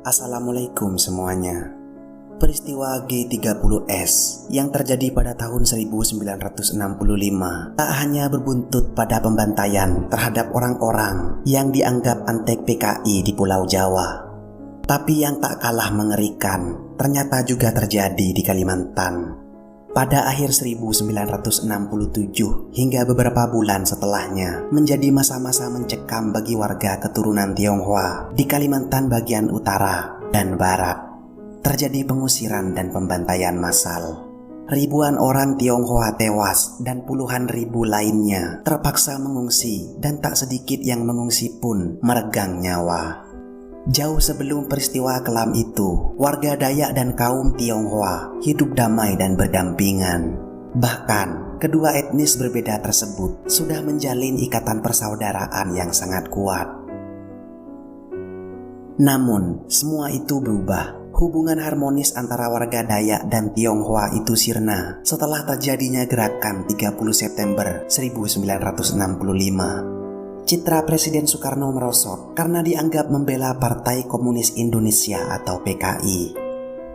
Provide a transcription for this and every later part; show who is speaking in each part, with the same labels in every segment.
Speaker 1: Assalamualaikum semuanya. Peristiwa G30S yang terjadi pada tahun 1965 tak hanya berbuntut pada pembantaian terhadap orang-orang yang dianggap antek PKI di Pulau Jawa, tapi yang tak kalah mengerikan ternyata juga terjadi di Kalimantan. Pada akhir 1967 hingga beberapa bulan setelahnya menjadi masa-masa mencekam bagi warga keturunan Tionghoa di Kalimantan bagian utara dan barat. Terjadi pengusiran dan pembantaian massal. Ribuan orang Tionghoa tewas dan puluhan ribu lainnya terpaksa mengungsi, dan tak sedikit yang mengungsi pun meregang nyawa. Jauh sebelum peristiwa kelam itu, warga Dayak dan kaum Tionghoa hidup damai dan berdampingan. Bahkan, kedua etnis berbeda tersebut sudah menjalin ikatan persaudaraan yang sangat kuat. Namun, semua itu berubah. Hubungan harmonis antara warga Dayak dan Tionghoa itu sirna setelah terjadinya gerakan 30 September 1965. Citra Presiden Soekarno merosot karena dianggap membela Partai Komunis Indonesia atau PKI.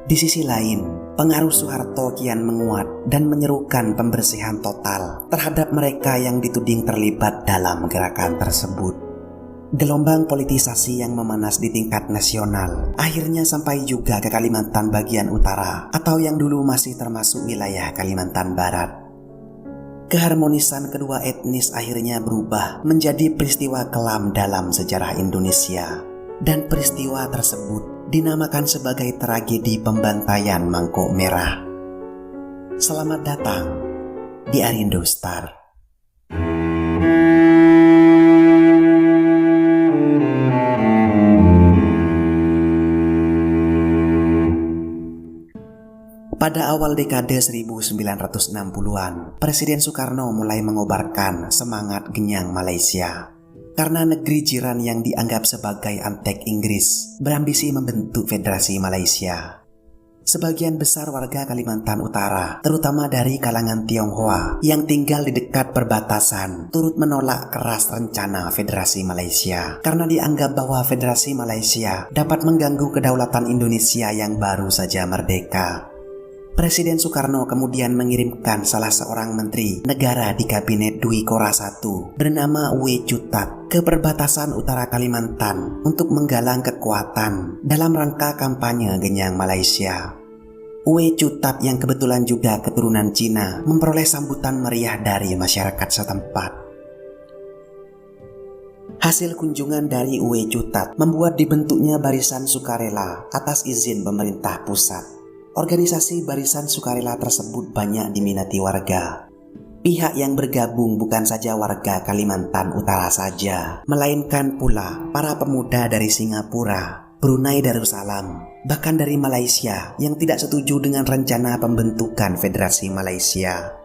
Speaker 1: Di sisi lain, pengaruh Soeharto kian menguat dan menyerukan pembersihan total terhadap mereka yang dituding terlibat dalam gerakan tersebut. Gelombang politisasi yang memanas di tingkat nasional akhirnya sampai juga ke Kalimantan bagian utara atau yang dulu masih termasuk wilayah Kalimantan Barat. Keharmonisan kedua etnis akhirnya berubah menjadi peristiwa kelam dalam sejarah Indonesia, dan peristiwa tersebut dinamakan sebagai tragedi pembantaian Mangkok Merah. Selamat datang di Arindo Star. Pada awal dekade 1960-an, Presiden Soekarno mulai mengobarkan semangat genyang Malaysia. Karena negeri jiran yang dianggap sebagai antek Inggris berambisi membentuk Federasi Malaysia. Sebagian besar warga Kalimantan Utara, terutama dari kalangan Tionghoa yang tinggal di dekat perbatasan, turut menolak keras rencana Federasi Malaysia karena dianggap bahwa Federasi Malaysia dapat mengganggu kedaulatan Indonesia yang baru saja merdeka. Presiden Soekarno kemudian mengirimkan salah seorang menteri negara di kabinet Dwi Korah I bernama Uwe Cutap ke perbatasan utara Kalimantan untuk menggalang kekuatan dalam rangka kampanye genyang Malaysia. Uwe Cutap yang kebetulan juga keturunan Cina memperoleh sambutan meriah dari masyarakat setempat. Hasil kunjungan dari Uwe Cutap membuat dibentuknya Barisan Sukarela atas izin pemerintah pusat. Organisasi Barisan Sukarela tersebut banyak diminati warga. Pihak yang bergabung bukan saja warga Kalimantan Utara saja, melainkan pula para pemuda dari Singapura, Brunei Darussalam, bahkan dari Malaysia yang tidak setuju dengan rencana pembentukan Federasi Malaysia.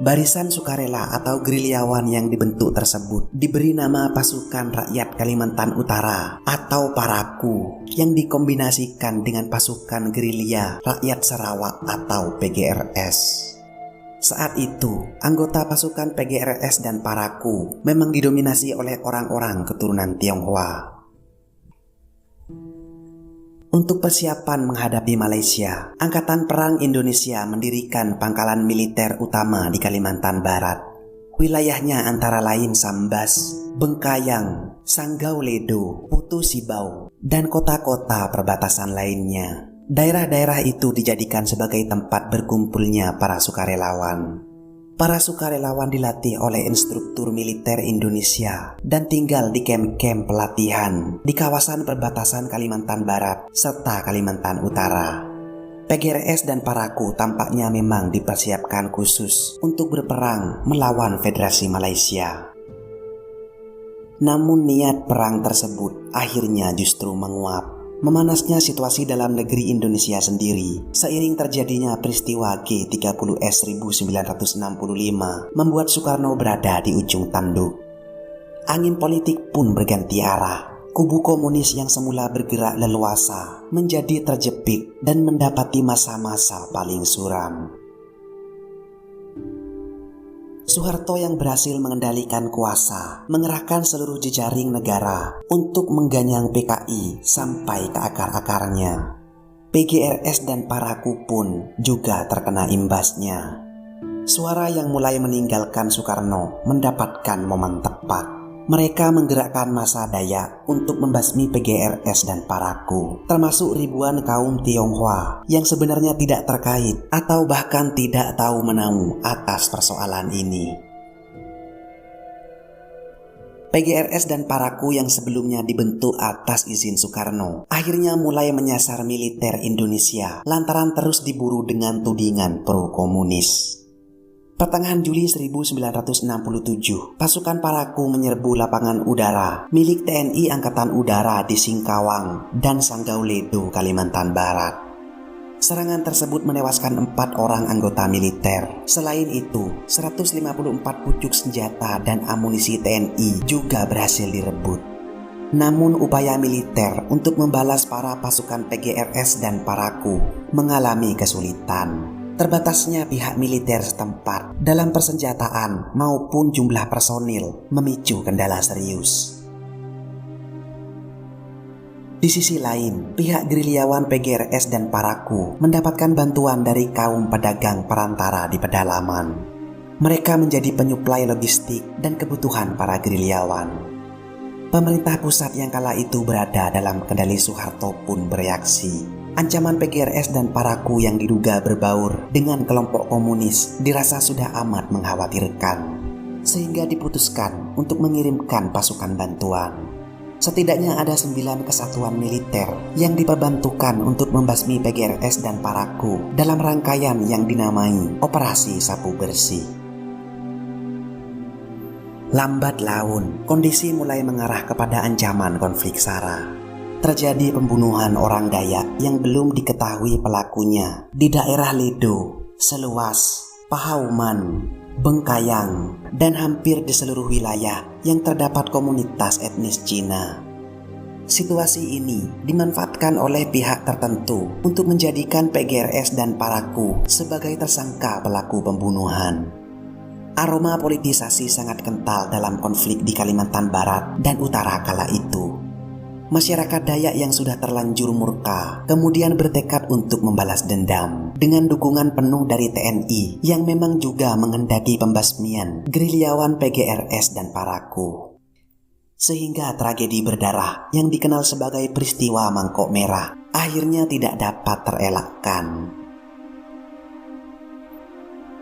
Speaker 1: Barisan Sukarela atau gerilyawan yang dibentuk tersebut diberi nama Pasukan Rakyat Kalimantan Utara atau Paraku yang dikombinasikan dengan Pasukan Gerilya Rakyat Sarawak atau PGRS. Saat itu, anggota pasukan PGRS dan Paraku memang didominasi oleh orang-orang keturunan Tionghoa. Untuk persiapan menghadapi Malaysia, Angkatan Perang Indonesia mendirikan pangkalan militer utama di Kalimantan Barat. Wilayahnya antara lain Sambas, Bengkayang, Sanggau Ledo, Putu Sibau, dan kota-kota perbatasan lainnya. Daerah-daerah itu dijadikan sebagai tempat berkumpulnya para sukarelawan. Para sukarelawan dilatih oleh instruktur militer Indonesia dan tinggal di kamp-kamp pelatihan di kawasan perbatasan Kalimantan Barat serta Kalimantan Utara. PGRS dan Paraku tampaknya memang dipersiapkan khusus untuk berperang melawan Federasi Malaysia. Namun niat perang tersebut akhirnya justru menguap. Memanasnya situasi dalam negeri Indonesia sendiri seiring terjadinya peristiwa G30S 1965 membuat Soekarno berada di ujung tanduk. Angin politik pun berganti arah. Kubu komunis yang semula bergerak leluasa menjadi terjepit dan mendapati masa-masa paling suram. Soeharto yang berhasil mengendalikan kuasa, mengerahkan seluruh jejaring negara untuk mengganyang PKI sampai ke akar-akarnya. PGRS dan Paraku pun juga terkena imbasnya. Suara yang mulai meninggalkan Soekarno mendapatkan momen tepat. Mereka menggerakkan massa Dayak untuk membasmi PGRS dan Paraku, termasuk ribuan kaum Tionghoa yang sebenarnya tidak terkait atau bahkan tidak tahu menahu atas persoalan ini. PGRS dan Paraku yang sebelumnya dibentuk atas izin Soekarno akhirnya mulai menyasar militer Indonesia lantaran terus diburu dengan tudingan pro-komunis. Pertengahan Juli 1967, pasukan Paraku menyerbu lapangan udara milik TNI Angkatan Udara di Singkawang dan Sanggauledo, Kalimantan Barat. Serangan tersebut menewaskan 4 orang anggota militer. Selain itu, 154 pucuk senjata dan amunisi TNI juga berhasil direbut. Namun upaya militer untuk membalas para pasukan PGRS dan Paraku mengalami kesulitan. Terbatasnya pihak militer setempat dalam persenjataan maupun jumlah personil memicu kendala serius. Di sisi lain, pihak gerilyawan PGRS dan Paraku mendapatkan bantuan dari kaum pedagang perantara di pedalaman. Mereka menjadi penyuplai logistik dan kebutuhan para gerilyawan. Pemerintah pusat yang kala itu berada dalam kendali Soeharto pun bereaksi. Ancaman PGRS dan Paraku yang diduga berbaur dengan kelompok komunis dirasa sudah amat mengkhawatirkan, sehingga diputuskan untuk mengirimkan pasukan bantuan. Setidaknya ada 9 kesatuan militer yang diperbantukan untuk membasmi PGRS dan Paraku dalam rangkaian yang dinamai Operasi Sapu Bersih. Lambat laun, kondisi mulai mengarah kepada ancaman konflik SARA. Terjadi pembunuhan orang Dayak yang belum diketahui pelakunya di daerah Ledo, Seluas, Pahauman, Bengkayang, dan hampir di seluruh wilayah yang terdapat komunitas etnis Cina. Situasi ini dimanfaatkan oleh pihak tertentu untuk menjadikan PGRS dan Paraku sebagai tersangka pelaku pembunuhan. Aroma politisasi sangat kental dalam konflik di Kalimantan Barat dan Utara kala itu. Masyarakat Dayak yang sudah terlanjur murka kemudian bertekad untuk membalas dendam dengan dukungan penuh dari TNI yang memang juga menghendaki pembasmian gerilyawan PGRS dan Paraku. Sehingga tragedi berdarah yang dikenal sebagai peristiwa Mangkok Merah akhirnya tidak dapat terelakkan.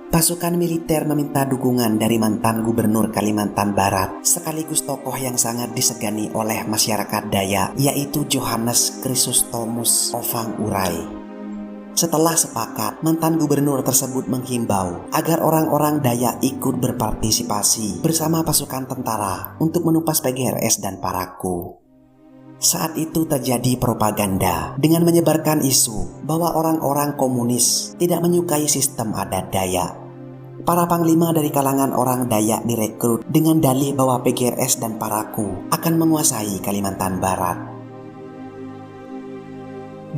Speaker 1: Pasukan militer meminta dukungan dari mantan gubernur Kalimantan Barat sekaligus tokoh yang sangat disegani oleh masyarakat Dayak, yaitu Johannes Chrysostomus Ovang Urai. Setelah sepakat, mantan gubernur tersebut menghimbau agar orang-orang Dayak ikut berpartisipasi bersama pasukan tentara untuk menumpas PGRS dan Paraku. Saat itu terjadi propaganda dengan menyebarkan isu bahwa orang-orang komunis tidak menyukai sistem adat Dayak. Para panglima dari kalangan orang Dayak direkrut dengan dalih bahwa PGRS dan Paraku akan menguasai Kalimantan Barat.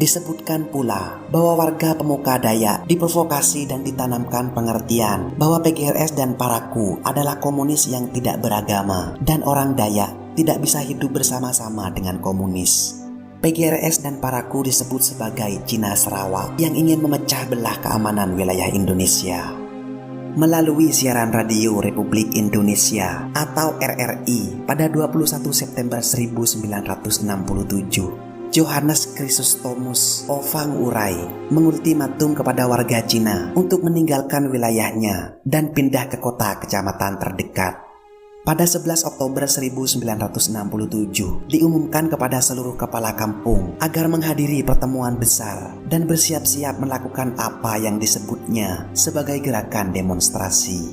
Speaker 1: Disebutkan pula bahwa warga pemuka Dayak diprovokasi dan ditanamkan pengertian bahwa PGRS dan Paraku adalah komunis yang tidak beragama dan orang Dayak tidak bisa hidup bersama-sama dengan komunis. PGRS dan Paraku disebut sebagai Cina Sarawak yang ingin memecah belah keamanan wilayah Indonesia. Melalui siaran radio Republik Indonesia atau RRI pada 21 September 1967, Johannes Chrysostomus Ovang Urai mengultimatum kepada warga Cina untuk meninggalkan wilayahnya dan pindah ke kota kecamatan terdekat. Pada 11 Oktober 1967, diumumkan kepada seluruh kepala kampung agar menghadiri pertemuan besar dan bersiap-siap melakukan apa yang disebutnya sebagai gerakan demonstrasi.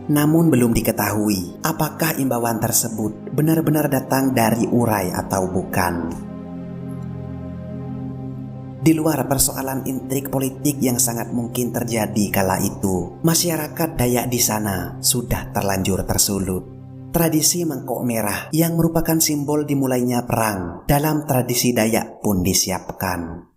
Speaker 1: Namun belum diketahui apakah imbauan tersebut benar-benar datang dari Urai atau bukan. Di luar persoalan intrik politik yang sangat mungkin terjadi kala itu, masyarakat Dayak di sana sudah terlanjur tersulut. Tradisi Mangkok Merah yang merupakan simbol dimulainya perang dalam tradisi Dayak pun disiapkan.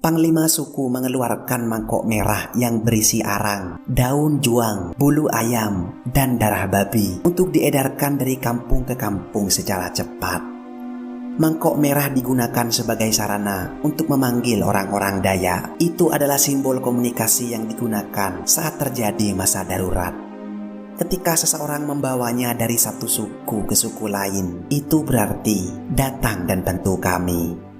Speaker 1: Panglima suku mengeluarkan mangkok merah yang berisi arang, daun juang, bulu ayam, dan darah babi untuk diedarkan dari kampung ke kampung secara cepat. Mangkok merah digunakan sebagai sarana untuk memanggil orang-orang Dayak. Itu adalah simbol komunikasi yang digunakan saat terjadi masa darurat. Ketika seseorang membawanya dari satu suku ke suku lain, itu berarti datang dan bantu kami.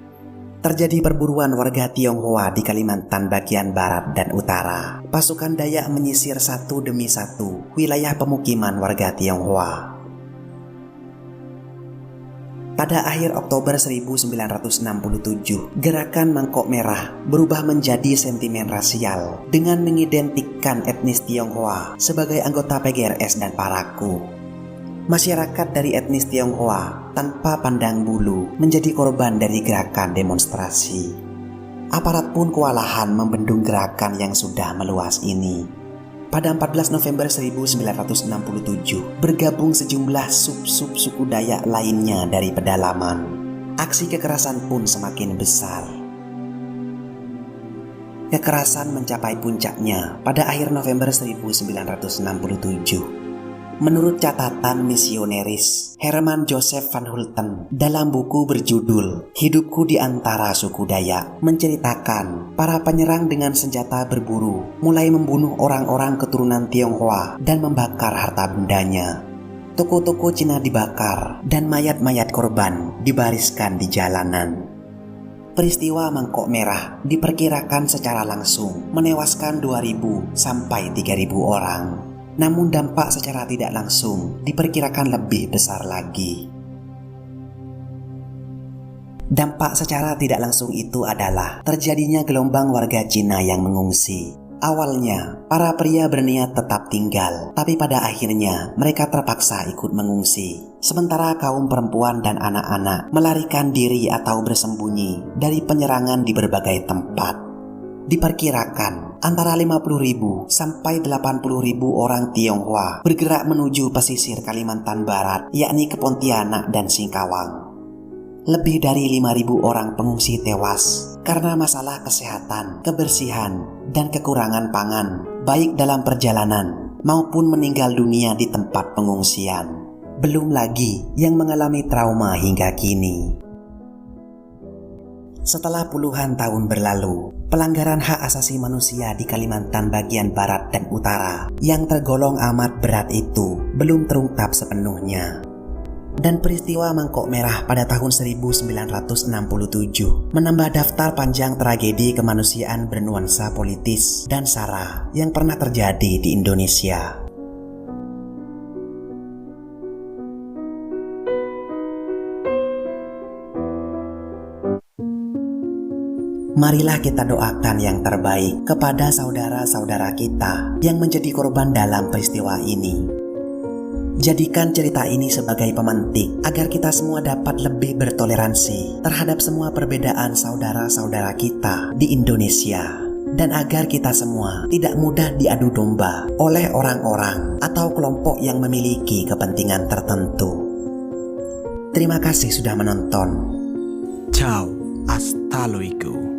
Speaker 1: Terjadi perburuan warga Tionghoa di Kalimantan bagian barat dan utara. Pasukan Dayak menyisir satu demi satu wilayah pemukiman warga Tionghoa. Pada akhir Oktober 1967, gerakan Mangkok Merah berubah menjadi sentimen rasial dengan mengidentikan etnis Tionghoa sebagai anggota PGRS dan Paraku. Masyarakat dari etnis Tionghoa tanpa pandang bulu menjadi korban dari gerakan demonstrasi. Aparat pun kewalahan membendung gerakan yang sudah meluas ini. Pada 14 November 1967, bergabung sejumlah sub-sub suku Dayak lainnya dari pedalaman. Aksi kekerasan pun semakin besar. Kekerasan mencapai puncaknya pada akhir November 1967. Menurut catatan misioneris Herman Joseph van Hulten dalam buku berjudul Hidupku di Antara Suku Dayak, menceritakan para penyerang dengan senjata berburu mulai membunuh orang-orang keturunan Tionghoa dan membakar harta bendanya. Toko-toko Cina dibakar dan mayat-mayat korban dibariskan di jalanan. Peristiwa Mangkok Merah diperkirakan secara langsung menewaskan 2.000 sampai 3.000 orang. Namun dampak secara tidak langsung diperkirakan lebih besar lagi. Dampak secara tidak langsung itu adalah terjadinya gelombang warga Cina yang mengungsi. Awalnya, para pria berniat tetap tinggal, tapi pada akhirnya mereka terpaksa ikut mengungsi. Sementara kaum perempuan dan anak-anak melarikan diri atau bersembunyi dari penyerangan di berbagai tempat. Diperkirakan antara 50.000 sampai 80.000 orang Tionghoa bergerak menuju pesisir Kalimantan Barat, yakni ke Pontianak dan Singkawang. Lebih dari 5.000 orang pengungsi tewas karena masalah kesehatan, kebersihan, dan kekurangan pangan, baik dalam perjalanan maupun meninggal dunia di tempat pengungsian. Belum lagi yang mengalami trauma hingga kini. Setelah puluhan tahun berlalu, pelanggaran hak asasi manusia di Kalimantan bagian barat dan utara yang tergolong amat berat itu belum terungkap sepenuhnya. Dan peristiwa Mangkok Merah pada tahun 1967 menambah daftar panjang tragedi kemanusiaan bernuansa politis dan SARA yang pernah terjadi di Indonesia. Marilah kita doakan yang terbaik kepada saudara-saudara kita yang menjadi korban dalam peristiwa ini. Jadikan cerita ini sebagai pemantik agar kita semua dapat lebih bertoleransi terhadap semua perbedaan saudara-saudara kita di Indonesia. Dan agar kita semua tidak mudah diadu domba oleh orang-orang atau kelompok yang memiliki kepentingan tertentu. Terima kasih sudah menonton.
Speaker 2: Ciao, hasta luego.